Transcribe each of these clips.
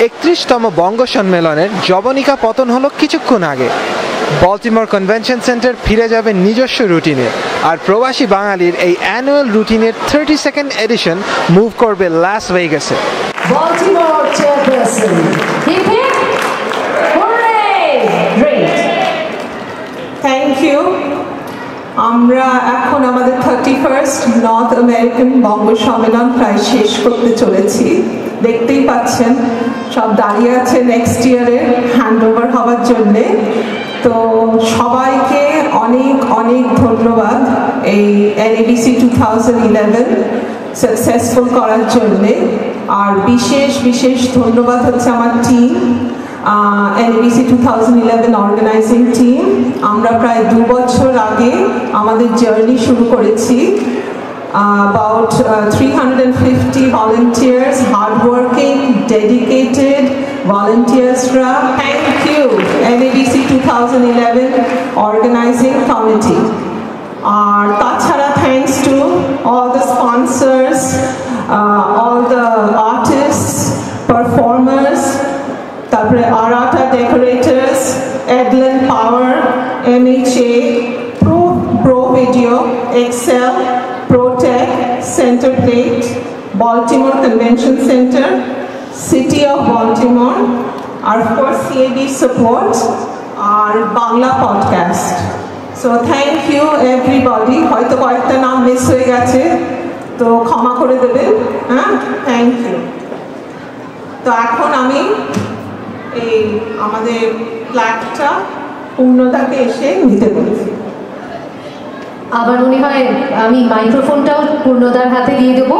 31তম বঙ্গ সম্মেলনের জবনিকা পতন হলো কিছুক্ষণ আগে। বল্টিমোর কনভেনশন সেন্টার ফিরে যাবে নিজস্ব রুটিনে, আর প্রবাসী বাঙালির এই অ্যানুয়াল রুটিনের 32nd এডিশন মুভ করবে লাস ভেগাসে। Baltimore chairperson. Hip hip. Hooray! Great. Thank you. আমরা এখন আমাদের 31st নর্থ আমেরিকান বঙ্গ সম্মেলন প্রায় শেষ করতে চলেছি। দেখতেই পাচ্ছেন সব দাঁড়িয়ে আছে নেক্সট ইয়ারে হ্যান্ড ওভার হওয়ার জন্যে। তো সবাইকে অনেক অনেক ধন্যবাদ এই NABC 2011 সাকসেসফুল করার জন্যে। আর বিশেষ বিশেষ ধন্যবাদ হচ্ছে আমার টিম, NABC 2011 অর্গানাইজিং টিম। আমরা প্রায় 2 বছর আগে আমাদের জার্নি শুরু করেছি। About 350 volunteers, hardworking, dedicated volunteersra. Thank you, NABC 2011 organizing committee. Tachara, thanks to all the sponsors, all the artists, performers, Arata decorators, Edlin Power, MHA, Pro Video, Excel, ProTech, Centerplate, Baltimore Convention Center, City of Baltimore, our of course CAB support, our Bangla podcast. So thank you everybody. হয়তো কয়েকটা নাম miss হয়ে গেছে, তো ক্ষমা করে দেবেন। Thank you. তো এখন আমি এই আমাদের প্ল্যাকটা পূর্ণতাকে এসে নিতে বলছি। আবার মনে হয় আমি মাইক্রোফোনটাও পূর্ণতার হাতে দিয়ে দেব।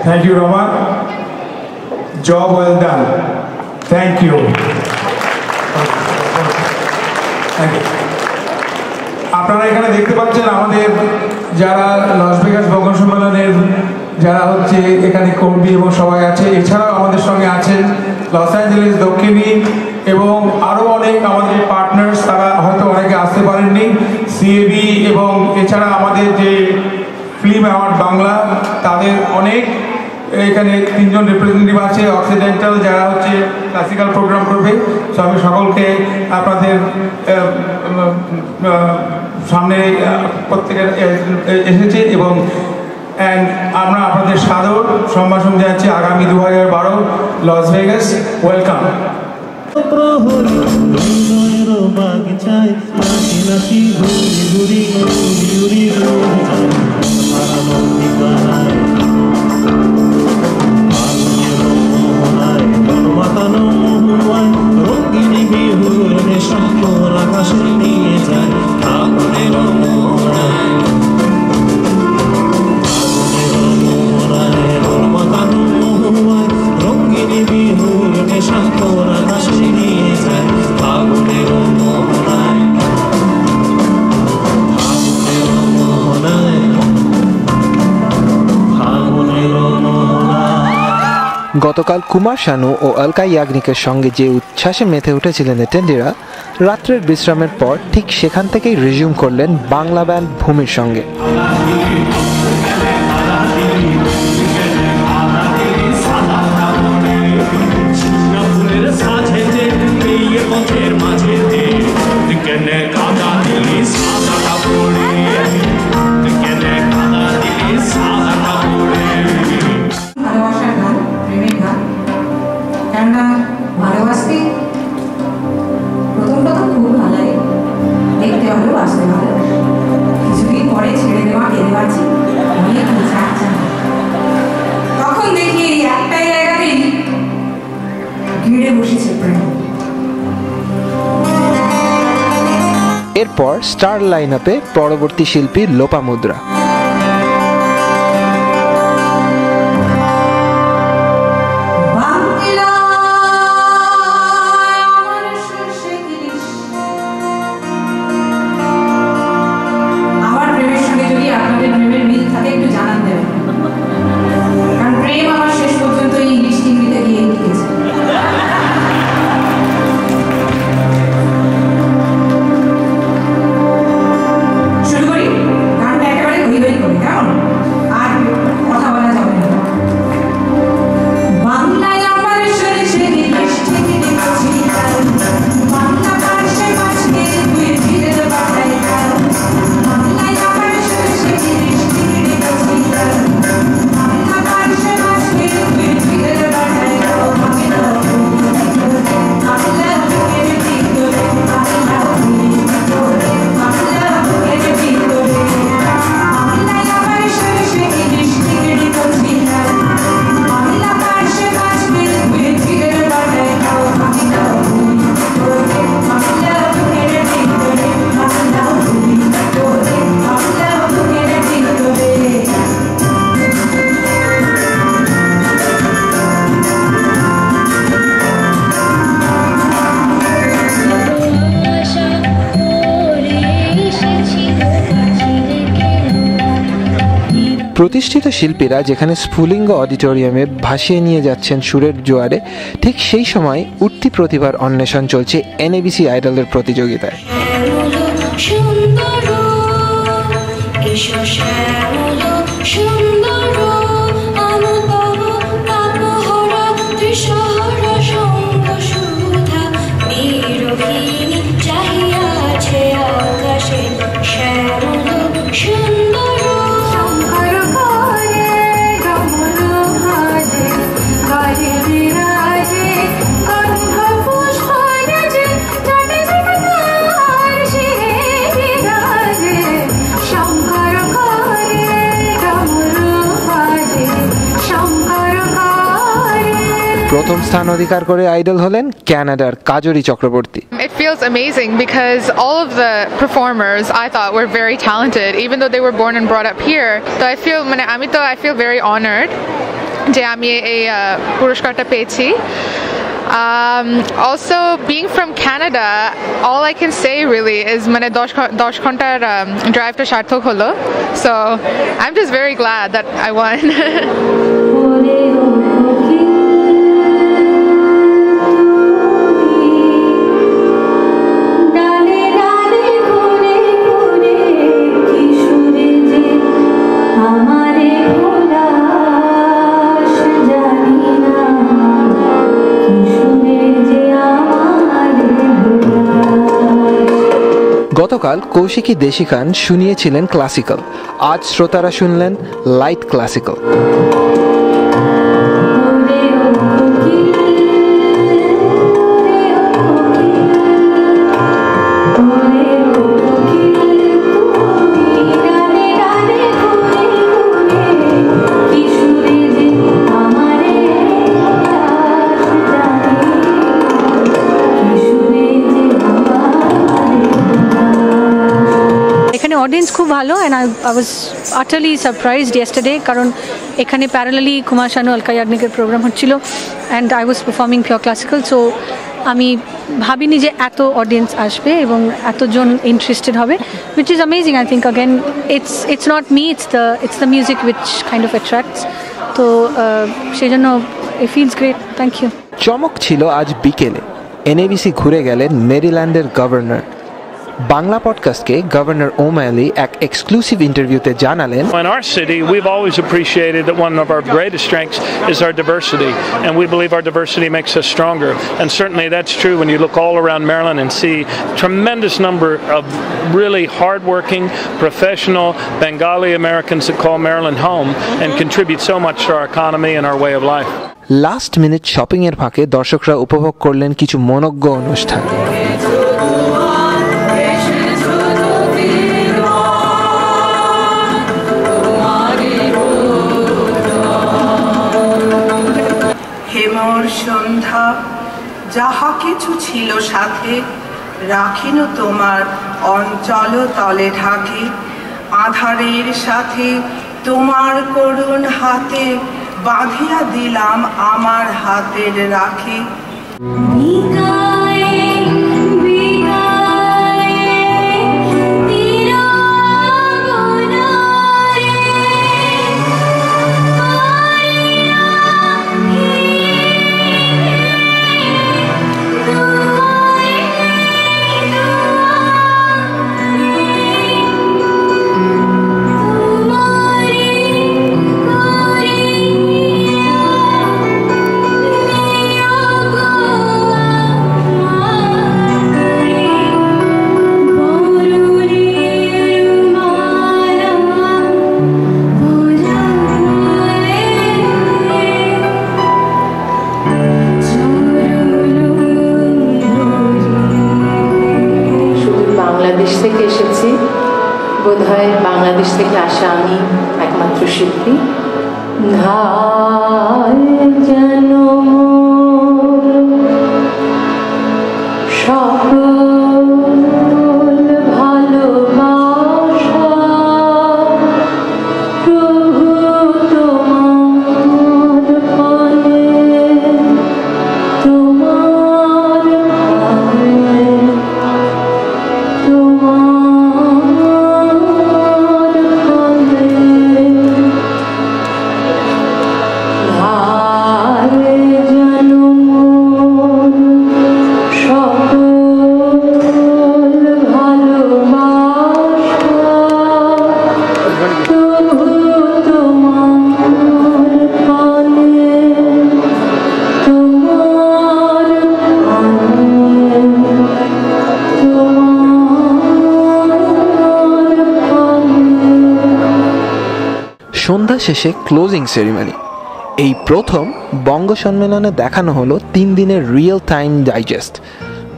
Thank you Rama, job well done, thank you. আপনারা এখানে দেখতে পাচ্ছেন আমাদের যারা লাস ভেগাস বঙ্গ সম্মেলনের যারা হচ্ছে এখানে কর্মী এবং সবাই আছে। এছাড়াও আমাদের সঙ্গে আছেন লস অ্যাঞ্জেলেস দক্ষিণী এবং আরও অনেক আমাদের পার্টনার্স, তারা হয়তো অনেকে আসতে পারেননি। CAB এবং এছাড়া আমাদের যে ফিল্ম অ্যাওয়ার্ড বাংলা, তাদের অনেক এখানে 3 জন রিপ্রেজেন্টেটিভ আছে। অক্সিডেন্টাল যারা হচ্ছে ক্লাসিক্যাল প্রোগ্রাম করবে। তো আমি সকলকে আপনাদের সামনে প্রত্যেকের এসেছে এবং আমরা আপনাদের সাদর সম্ভাষণ জানাচ্ছি আগামী 2012 লস ভেগাস। ওয়েলকাম। গতকাল কুমার শানু ও অলকা ইয়াগনিকের সঙ্গে যে উচ্ছ্বাসে মেতে উঠেছিলেন অ্যাটেন্ডেরা, রাত্রের বিশ্রামের পর ঠিক সেখান থেকেই রিজিউম করলেন বাংলা ব্যান্ড ভূমির সঙ্গে। এরপর স্টার লাইন আপে পরবর্তী শিল্পী লোপামুদ্রা। শুরু করি গানটা একেবারে প্রতিষ্ঠিত শিল্পীরা যেখানে স্ফুলিঙ্গ অডিটোরিয়ামে ভাসিয়ে নিয়ে যাচ্ছেন সুরের জোয়ারে, ঠিক সেই সময় উঠতি প্রতিভার অন্বেষণ চলছে এনএবিসি আইডলের প্রতিযোগিতায়। প্রথম স্থান অধিকার করে আইডল হলেন কানাডার Kajari Chakraborty. It feels amazing because all of the performers I thought were very talented, even though they were born and brought up here. So I feel very honored যে আমি এই পুরস্কারটা পেয়েছি। Also, being from Canada, all I can say really is মানে 10 ঘন্টার ড্রাইভটা সার্থক হলো। So I'm just very glad that I won. গতকাল কৌশিকী দেশিকান শুনিয়েছিলেন ক্লাসিক্যাল, আজ শ্রোতারা শুনলেন লাইট ক্লাসিক্যাল। অডিয়েন্স খুব ভালো and I was আটারলি surprised yesterday, কারণ এখানে প্যারালালি কুমার শানু অলকা ইয়াগনিকের প্রোগ্রাম হচ্ছিল and I was performing pure classical. So আমি ভাবিনি যে এত অডিয়েন্স আসবে এবং এতজন ইন্টারেস্টেড হবে, which is amazing. I think again it's not me, it's the music which kind of attracts. তো সেই জন্য it feels great. Thank you. চমক ছিল আজ বিকেলে এনএবিসি ঘুরে গেলেন মেরিল্যান্ডের গভর্নর। বাংলা পডকাস্টকে গভর্নর ওমায়ালি এক এক্সক্লুসিভ ইন্টারভিউতে জানালেন, In our city, we've always appreciated that one of our greatest strengths is our diversity, and we believe our diversity makes us stronger. And certainly that's true when you look all around Maryland and see tremendous number of really hardworking, professional Bengali Americans that call Maryland home and contribute so much to our economy and our way of life. Last minute shopping এর ফাঁকে দর্শকরা উপভোগ করলেন কিছু মনোজ্ঞ অনুষ্ঠান। সন্ধ্যা যাহা কিছু ছিল সাথে রাখিনু তোমার অঞ্চল তলে ঢাকে, আধারের সাথে তোমার করুণ হাতে বাঁধিয়া দিলাম আমার হাতের রাখে। বোধহয় বাংলাদেশ থেকে আসা আমি একমাত্র শিল্পী। ধার যেন সকল ভালোবাসা প্রভু তোমার পানে, তোমার পানে, তোমার পানে। সন্ধ্যা শেষে ক্লোজিং সেরিমনি। এই প্রথম বঙ্গ সম্মেলনে দেখানো হলো 3 দিনের রিয়েল টাইম ডাইজেস্ট।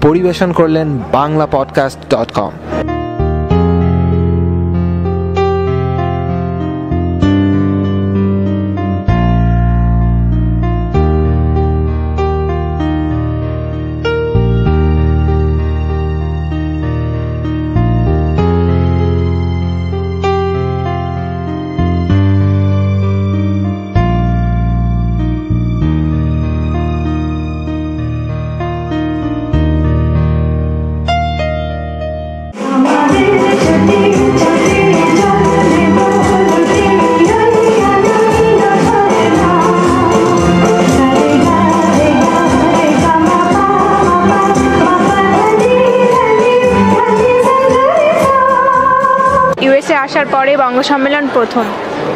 পরিবেশন করলেন bangla-podcast.com। ইউএসএ আসার পরে বঙ্গ সম্মেলন প্রথম,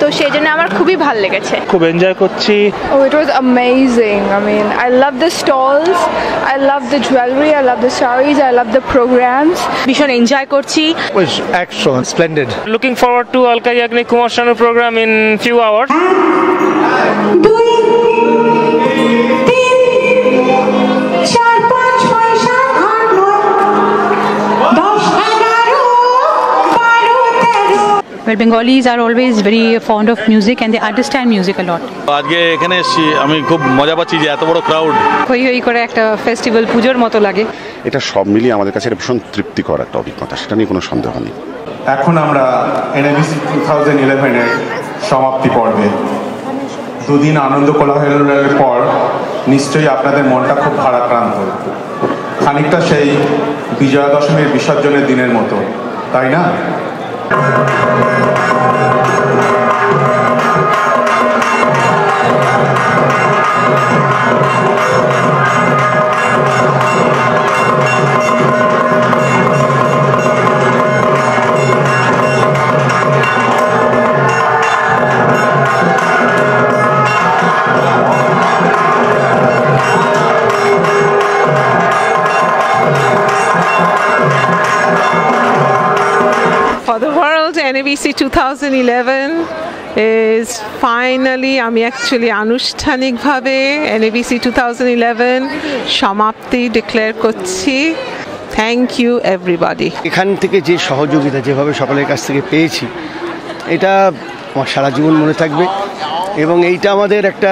তো সেই জন্য আমার খুবই ভালো লেগেছে, খুব এনজয় করছি। It was amazing. I mean, I love the stalls, I love the jewelry, I love the sarees, I love the programs. ভীষণ এনজয় করছি। It was excellent, splendid. Looking forward to Alka Yagnik Kumar Sanu program in few hours. 2 3 4 5 6 7 8 9 10 11 12 13 Well, Bengalis are always very fond of music and they understand music a lot. আজকে এখানে এসেছি, আমি খুব মজা পাচ্ছি যে এত বড় ক্রাউড। হই হই করে একটা ফেস্টিভ্যাল, পুজোর মতো লাগে। এটা সব মিলিয়ে আমাদের কাছে ভীষণ তৃপ্তিকর একটা অভিজ্ঞতা, সেটা নিয়ে কোনো সন্দেহ নেই। এখন আমরা NABC 2011-এর সমাপ্তি পর্বে। 2 দিন আনন্দ কোলাহলের পর নিশ্চয়ই আপনাদের মনটা খুব ভারাক্রান্ত, খানিকটা সেই বিজয়া দশমীর বিসর্জনের দিনের মতো, তাই না? For the world, NABC 2011 is finally, আমি অ্যাকচুয়ালি আনুষ্ঠানিকভাবে NABC 2011 সমাপ্তি ডিক্লেয়ার করছি। Thank you everybody. এখান থেকে যে সহযোগিতা যেভাবে সকলের কাছ থেকে পেয়েছি, এটা আমার সারা জীবন মনে থাকবে এবং এইটা আমাদের একটা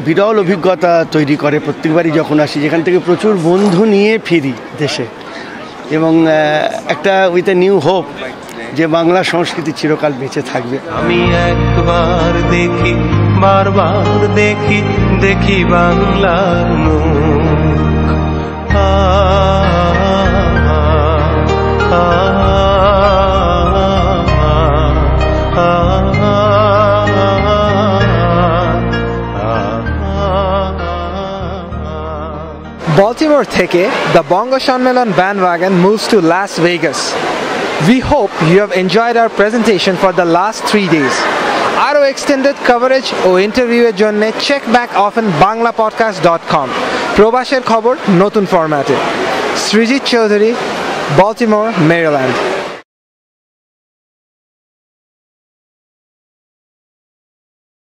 বিরল অভিজ্ঞতা তৈরি করে প্রত্যেকবারই যখন আসি, যেখান থেকে প্রচুর বন্ধু নিয়ে ফিরি দেশে এবং একটা উইথ এ নিউ হোপ যে বাংলা সংস্কৃতি চিরকাল বেঁচে থাকবে। আমি একবার দেখি, বারবার দেখি, দেখি বাংলার মুখ। Baltimore থেকে the Bongo Shanmelan bandwagon moves to Las Vegas. We hope you have enjoyed our presentation for the last 3 days. আরো extended coverage ও ইন্টারভিউয়ের জন্য check back often bangla-podcast.com. প্রবাসের খবর নতুন ফরম্যাটে। Srijit Chowdhury, Baltimore, Maryland.